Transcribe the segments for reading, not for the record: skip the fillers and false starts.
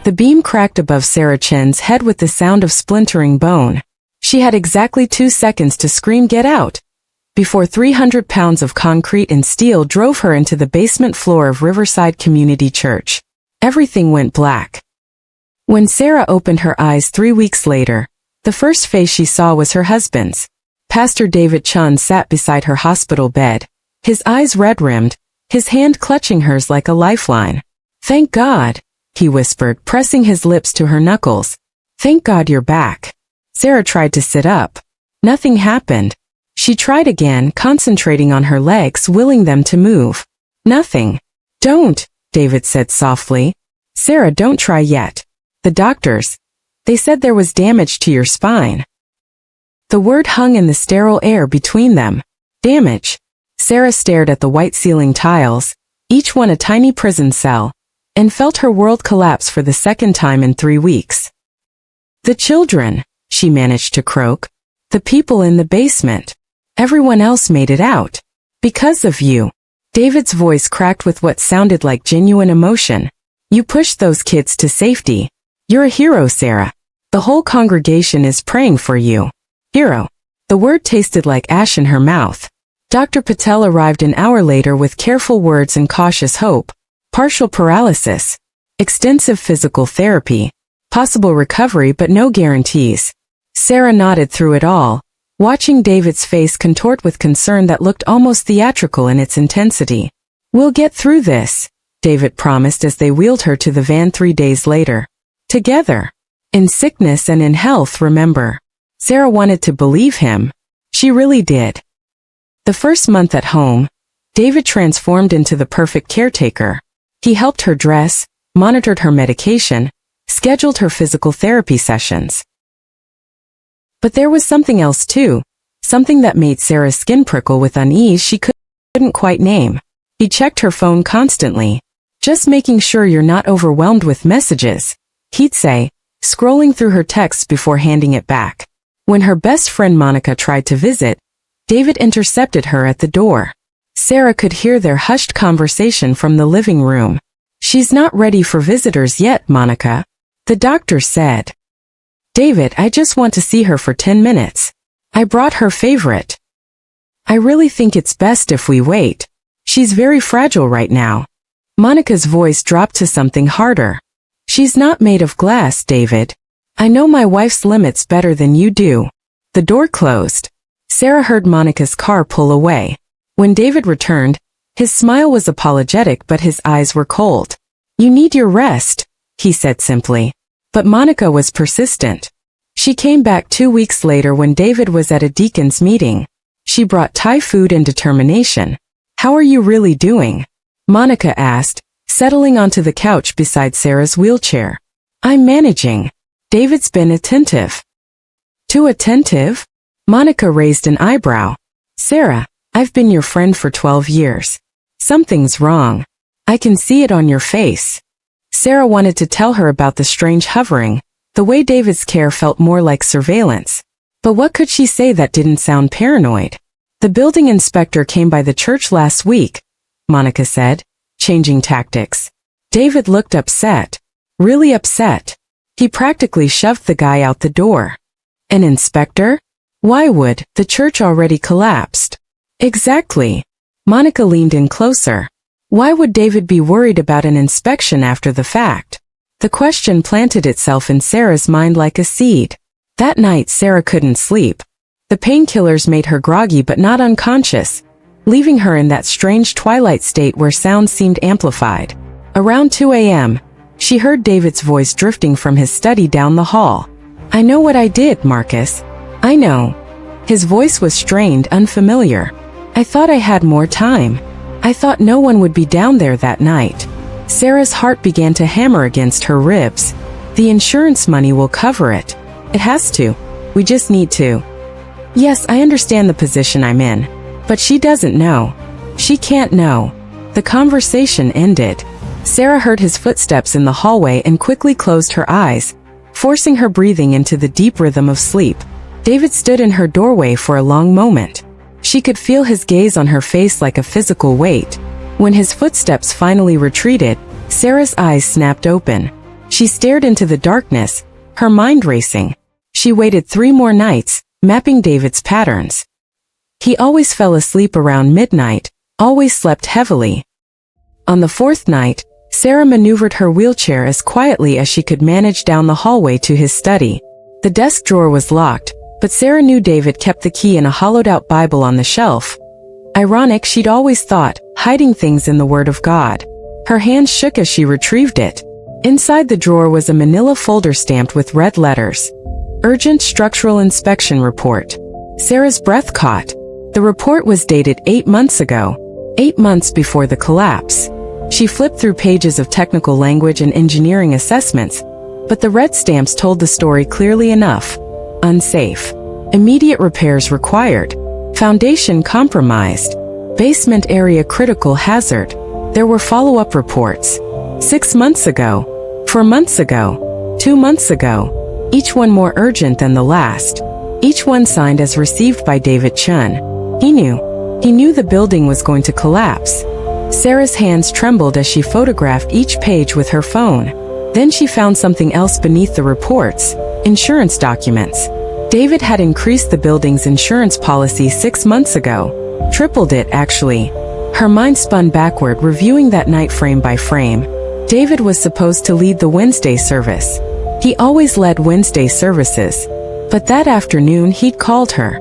The beam cracked above Sarah Chen's head with the sound of splintering bone. She had exactly 2 seconds to scream "Get out!" before 300 pounds of concrete and steel drove her into the basement floor of Riverside Community Church. Everything went black. When Sarah opened her eyes 3 weeks later, the first face she saw was her husband's. Pastor David Chun sat beside her hospital bed, his eyes red-rimmed, his hand clutching hers like a lifeline. "Thank God," he whispered, pressing his lips to her knuckles. "Thank God you're back." Sarah tried to sit up. Nothing happened. She tried again, concentrating on her legs, willing them to move. Nothing. "Don't," David said softly. "Sarah, don't try yet. The doctors, they said there was damage to your spine." The word hung in the sterile air between them. Damage. Sarah stared at the white ceiling tiles, each one a tiny prison cell, and felt her world collapse for the second time in 3 weeks. "The children," she managed to croak. "The people in the basement. Everyone else made it out. Because of you." David's voice cracked with what sounded like genuine emotion. "You pushed those kids to safety. You're a hero, Sarah. The whole congregation is praying for you." Hero. The word tasted like ash in her mouth. Dr. Patel arrived an hour later with careful words and cautious hope. Partial paralysis. Extensive physical therapy. Possible recovery but no guarantees. Sarah nodded through it all, watching David's face contort with concern that looked almost theatrical in its intensity. "We'll get through this," David promised as they wheeled her to the van 3 days later. Together. In sickness and in health, remember. Sarah wanted to believe him. She really did. The first month at home, David transformed into the perfect caretaker. He helped her dress, monitored her medication, scheduled her physical therapy sessions. But there was something else too, something that made Sarah's skin prickle with unease she couldn't quite name. He checked her phone constantly. "Just making sure you're not overwhelmed with messages," he'd say, scrolling through her texts before handing it back. When her best friend Monica tried to visit, David intercepted her at the door. Sarah could hear their hushed conversation from the living room. "She's not ready for visitors yet, Monica. The doctor said." "David, I just want to see her for 10 minutes. I brought her favorite." "I really think it's best if we wait. She's very fragile right now." Monica's voice dropped to something harder. "She's not made of glass, David. I know my wife's limits better than you do." The door closed. Sarah heard Monica's car pull away. When David returned, his smile was apologetic but his eyes were cold. "You need your rest," he said simply. But Monica was persistent. She came back 2 weeks later when David was at a deacon's meeting. She brought Thai food and determination. "How are you really doing?" Monica asked, settling onto the couch beside Sarah's wheelchair. "I'm managing." David's been attentive. "Too attentive?" Monica raised an eyebrow. "Sarah, I've been your friend for 12 years. Something's wrong. I can see it on your face." Sarah wanted to tell her about the strange hovering, the way David's care felt more like surveillance. But what could she say that didn't sound paranoid? "The building inspector came by the church last week," Monica said, changing tactics. David looked upset. Really upset. He practically shoved the guy out the door. "An inspector? Why would? The church already collapsed." "Exactly." Monica leaned in closer. Why would David be worried about an inspection after the fact? The question planted itself in Sarah's mind like a seed. That night Sarah couldn't sleep. The painkillers made her groggy but not unconscious, leaving her in that strange twilight state where sound seemed amplified. Around 2 a.m., she heard David's voice drifting from his study down the hall. "I know what I did, Marcus. I know." His voice was strained, unfamiliar. "I thought I had more time. I thought no one would be down there that night." Sarah's heart began to hammer against her ribs. "The insurance money will cover it. It has to. We just need to." "Yes, I understand the position I'm in. But she doesn't know. She can't know." The conversation ended. Sarah heard his footsteps in the hallway and quickly closed her eyes, forcing her breathing into the deep rhythm of sleep. David stood in her doorway for a long moment. She could feel his gaze on her face like a physical weight. When his footsteps finally retreated, Sarah's eyes snapped open. She stared into the darkness, her mind racing. She waited 3 more nights, mapping David's patterns. He always fell asleep around midnight, always slept heavily. On the 4th night, Sarah maneuvered her wheelchair as quietly as she could manage down the hallway to his study. The desk drawer was locked, but Sarah knew David kept the key in a hollowed-out Bible on the shelf. Ironic, she'd always thought, hiding things in the Word of God. Her hands shook as she retrieved it. Inside the drawer was a manila folder stamped with red letters. Urgent Structural Inspection Report. Sarah's breath caught. The report was dated 8 months ago, 8 months before the collapse. She flipped through pages of technical language and engineering assessments, but the red stamps told the story clearly enough. Unsafe. Immediate repairs required. Foundation compromised. Basement area critical hazard. There were follow-up reports. 6 months ago. 4 months ago. 2 months ago. Each one more urgent than the last. Each one signed as received by David Chun. He knew the building was going to collapse. Sarah's hands trembled as she photographed each page with her phone. Then she found something else beneath the reports. Insurance documents. David had increased the building's insurance policy 6 months ago. Tripled it, actually. Her mind spun backward, reviewing that night frame by frame. David was supposed to lead the Wednesday service. He always led Wednesday services. But that afternoon he'd called her.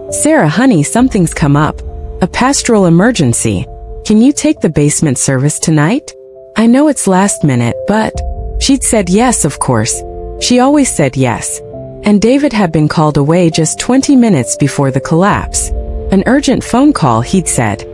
"Sarah, honey, something's come up. A pastoral emergency. Can you take the basement service tonight? I know it's last minute, but..." She'd said yes, of course. She always said yes. And David had been called away just 20 minutes before the collapse. An urgent phone call, he'd said.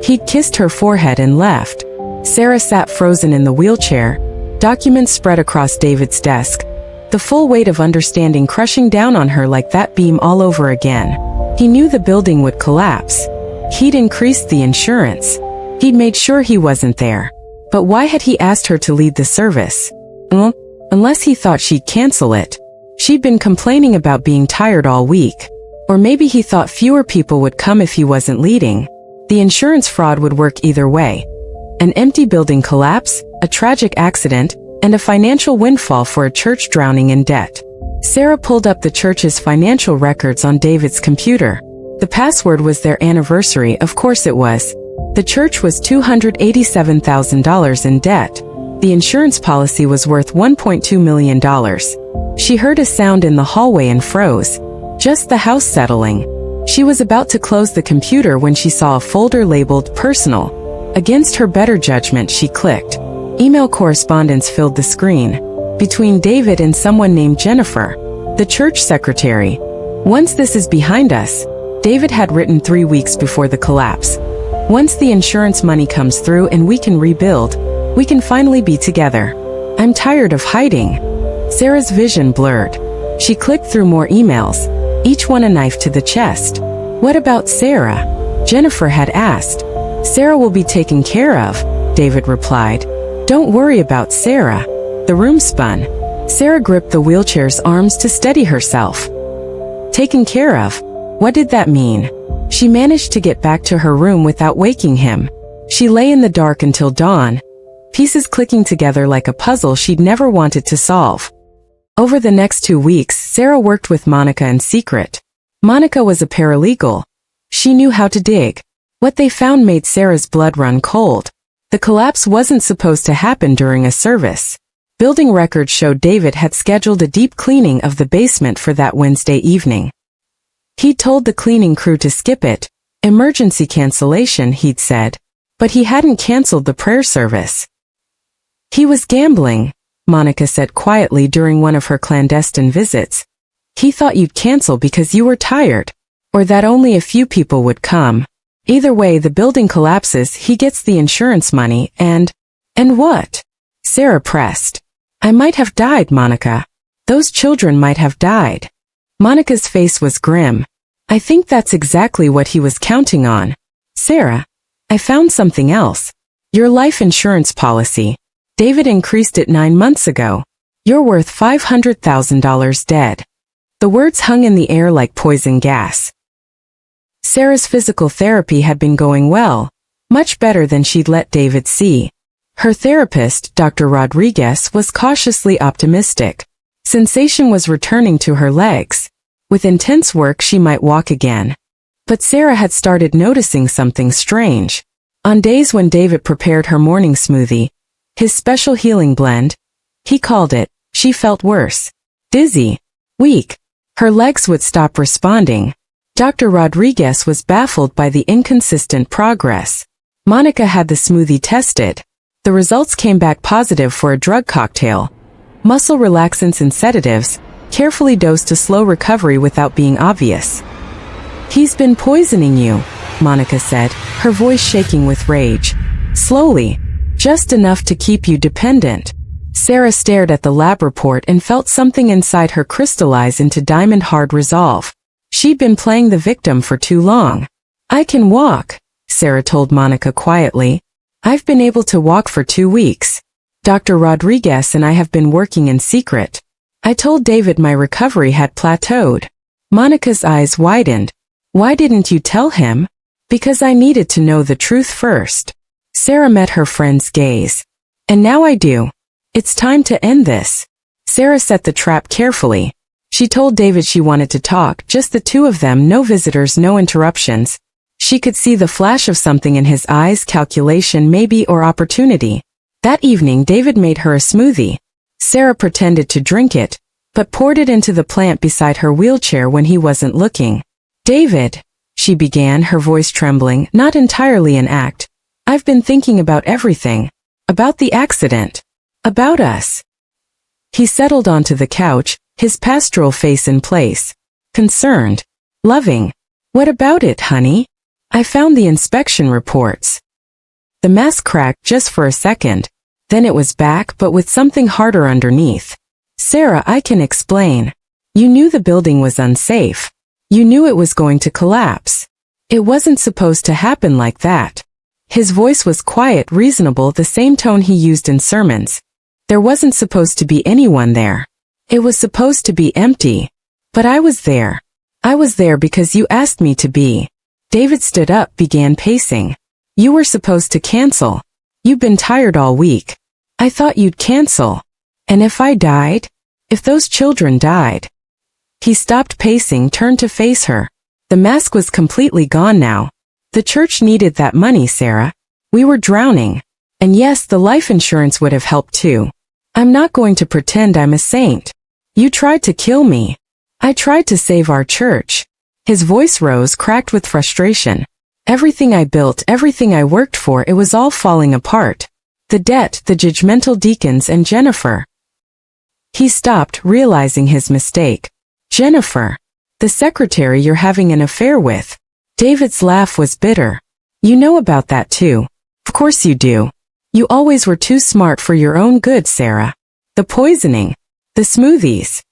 He'd kissed her forehead and left. Sarah sat frozen in the wheelchair, documents spread across David's desk, the full weight of understanding crushing down on her like that beam all over again. He knew the building would collapse. He'd increased the insurance. He'd made sure he wasn't there. But why had he asked her to lead the service? Unless he thought she'd cancel it. She'd been complaining about being tired all week. Or maybe he thought fewer people would come if he wasn't leading. The insurance fraud would work either way. An empty building collapse, a tragic accident, and a financial windfall for a church drowning in debt. Sarah pulled up the church's financial records on David's computer. The password was their anniversary, of course it was. The church was $287,000 in debt. The insurance policy was worth $1.2 million. She heard a sound in the hallway and froze. Just the house settling. She was about to close the computer when she saw a folder labeled Personal. Against her better judgment, she clicked. Email correspondence filled the screen. Between David and someone named Jennifer, the church secretary. "Once this is behind us," David had written 3 weeks before the collapse. "Once the insurance money comes through and we can rebuild, we can finally be together. I'm tired of hiding." Sarah's vision blurred. She clicked through more emails, each one a knife to the chest. "What about Sarah?" Jennifer had asked. "Sarah will be taken care of," David replied. "Don't worry about Sarah." The room spun. Sarah gripped the wheelchair's arms to steady herself. Taken care of? What did that mean? She managed to get back to her room without waking him. She lay in the dark until dawn, pieces clicking together like a puzzle she'd never wanted to solve. Over the next 2 weeks, Sarah worked with Monica in secret. Monica was a paralegal. She knew how to dig. What they found made Sarah's blood run cold. The collapse wasn't supposed to happen during a service. Building records showed David had scheduled a deep cleaning of the basement for that Wednesday evening. He'd told the cleaning crew to skip it. Emergency cancellation, he'd said. But he hadn't canceled the prayer service. He was gambling, Monica said quietly during one of her clandestine visits. He thought you'd cancel because you were tired. Or that only a few people would come. Either way, the building collapses, he gets the insurance money, and what? Sarah pressed. "I might have died, Monica. Those children might have died." Monica's face was grim. "I think that's exactly what he was counting on. Sarah, I found something else. Your life insurance policy. David increased it 9 months ago. You're worth $500,000 dead." The words hung in the air like poison gas. Sarah's physical therapy had been going well, much better than she'd let David see. Her therapist, Dr. Rodriguez, was cautiously optimistic. Sensation was returning to her legs. With intense work she might walk again. But Sarah had started noticing something strange. On days when David prepared her morning smoothie, his special healing blend, he called it, she felt worse. Dizzy. Weak. Her legs would stop responding. Dr. Rodriguez was baffled by the inconsistent progress. Monica had the smoothie tested. The results came back positive for a drug cocktail. Muscle relaxants and sedatives, carefully dosed to slow recovery without being obvious. He's been poisoning you, Monica said, her voice shaking with rage. Slowly. Just enough to keep you dependent. Sarah stared at the lab report and felt something inside her crystallize into diamond-hard resolve. She'd been playing the victim for too long. I can walk, Sarah told Monica quietly. I've been able to walk for 2 weeks. Dr. Rodriguez and I have been working in secret. I told David my recovery had plateaued. Monica's eyes widened. Why didn't you tell him? Because I needed to know the truth first. Sarah met her friend's gaze. And now I do. It's time to end this. Sarah set the trap carefully. She told David she wanted to talk, just the two of them, no visitors, no interruptions. She could see the flash of something in his eyes, calculation maybe, or opportunity. That evening David made her a smoothie. Sarah pretended to drink it, but poured it into the plant beside her wheelchair when he wasn't looking. David, she began, her voice trembling, not entirely in act. I've been thinking about everything. About the accident. About us. He settled onto the couch, his pastoral face in place. Concerned. Loving. What about it, honey? I found the inspection reports. The mask cracked just for a second. Then it was back, but with something harder underneath. Sarah, I can explain. You knew the building was unsafe. You knew it was going to collapse. It wasn't supposed to happen like that. His voice was quiet, reasonable, the same tone he used in sermons. There wasn't supposed to be anyone there. It was supposed to be empty. But I was there. I was there because you asked me to be. David stood up, began pacing. You were supposed to cancel. You've been tired all week. I thought you'd cancel. And if I died? If those children died? He stopped pacing, turned to face her. The mask was completely gone now. The church needed that money, Sarah. We were drowning. And yes, the life insurance would have helped too. I'm not going to pretend I'm a saint. You tried to kill me. I tried to save our church. His voice rose, cracked with frustration. Everything I built, everything I worked for, it was all falling apart. The debt, the judgmental deacons, and Jennifer. He stopped, realizing his mistake. Jennifer. The secretary you're having an affair with. David's laugh was bitter. You know about that too. Of course you do. You always were too smart for your own good, Sarah. The poisoning. The smoothies.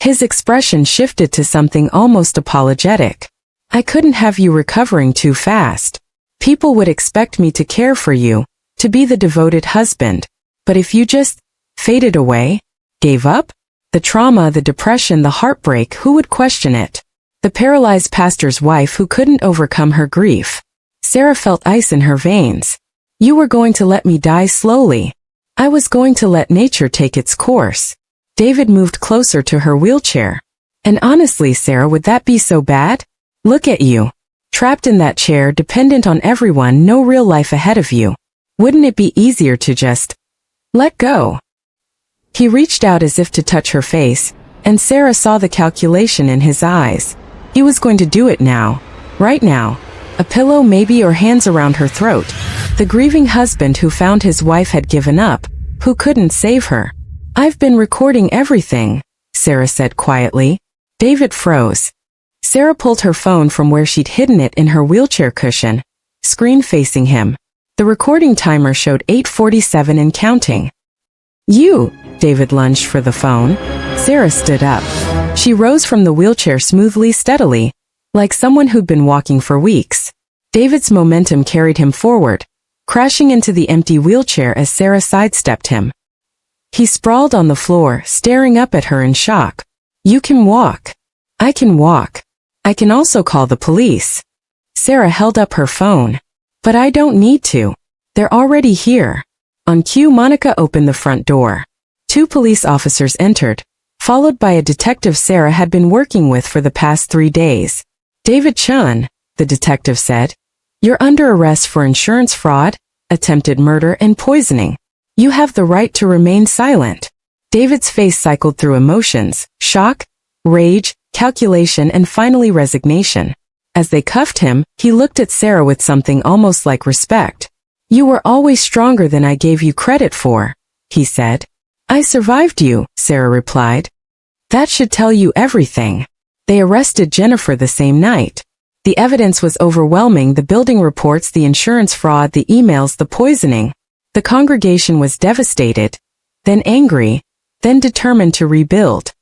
His expression shifted to something almost apologetic. I couldn't have you recovering too fast. People would expect me to care for you, to be the devoted husband. But if you just faded away, gave up, the trauma, the depression, the heartbreak, who would question it? The paralyzed pastor's wife who couldn't overcome her grief. Sarah felt ice in her veins. You were going to let me die slowly. I was going to let nature take its course. David moved closer to her wheelchair. And honestly, Sarah, would that be so bad? Look at you. Trapped in that chair, dependent on everyone, no real life ahead of you. Wouldn't it be easier to just let go? He reached out as if to touch her face, and Sarah saw the calculation in his eyes. He was going to do it now. Right now. A pillow maybe, or hands around her throat. The grieving husband who found his wife had given up, who couldn't save her. I've been recording everything, Sarah said quietly. David froze. Sarah pulled her phone from where she'd hidden it in her wheelchair cushion. Screen facing him. The recording timer showed 8:47 and counting. You, David lunged for the phone. Sarah stood up. She rose from the wheelchair smoothly, steadily, like someone who'd been walking for weeks. David's momentum carried him forward, crashing into the empty wheelchair as Sarah sidestepped him. He sprawled on the floor, staring up at her in shock. You can walk. I can walk. I can also call the police. Sarah held up her phone. But I don't need to. They're already here. On cue, Monica opened the front door. 2 police officers entered, followed by a detective Sarah had been working with for the past 3 days. "David Chun," the detective said, "you're under arrest for insurance fraud, attempted murder and poisoning. You have the right to remain silent." David's face cycled through emotions: shock, rage, calculation, and finally resignation. As they cuffed him, he looked at Sarah with something almost like respect. "You were always stronger than I gave you credit for," he said. "I survived you," Sarah replied. "That should tell you everything." They arrested Jennifer the same night. The evidence was overwhelming: the building reports, the insurance fraud, the emails, the poisoning. The congregation was devastated, then angry, then determined to rebuild.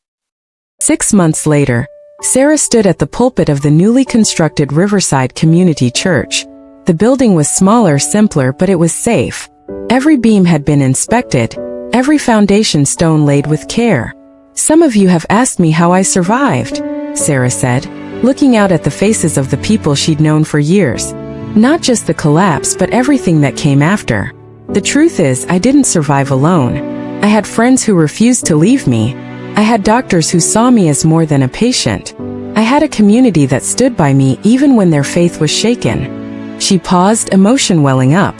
6 months later, Sarah stood at the pulpit of the newly constructed Riverside Community Church. The building was smaller, simpler, but it was safe. Every beam had been inspected, every foundation stone laid with care. "Some of you have asked me how I survived," Sarah said, looking out at the faces of the people she'd known for years. "Not just the collapse, but everything that came after. The truth is, I didn't survive alone. I had friends who refused to leave me. I had doctors who saw me as more than a patient. I had a community that stood by me even when their faith was shaken." She paused, emotion welling up.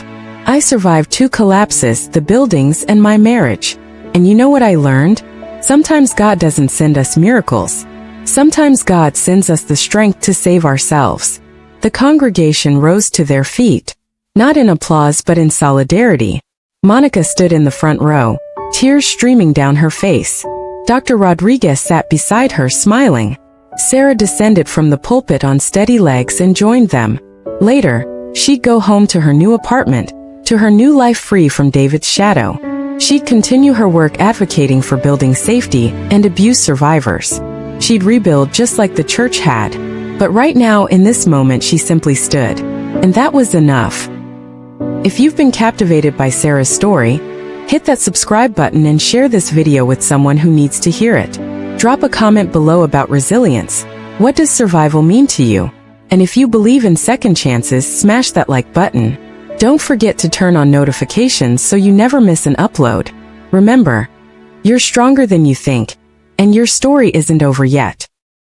"I survived 2 collapses, the buildings and my marriage. And you know what I learned? Sometimes God doesn't send us miracles. Sometimes God sends us the strength to save ourselves." The congregation rose to their feet, not in applause but in solidarity. Monica stood in the front row, tears streaming down her face. Dr. Rodriguez sat beside her, smiling. Sarah descended from the pulpit on steady legs and joined them. Later, she'd go home to her new apartment, to her new life free from David's shadow. She'd continue her work advocating for building safety and abuse survivors. She'd rebuild just like the church had. But right now, in this moment, she simply stood. And that was enough. If you've been captivated by Sarah's story, hit that subscribe button and share this video with someone who needs to hear it. Drop a comment below about resilience. What does survival mean to you? And if you believe in second chances, smash that like button. Don't forget to turn on notifications so you never miss an upload. Remember, you're stronger than you think, and your story isn't over yet.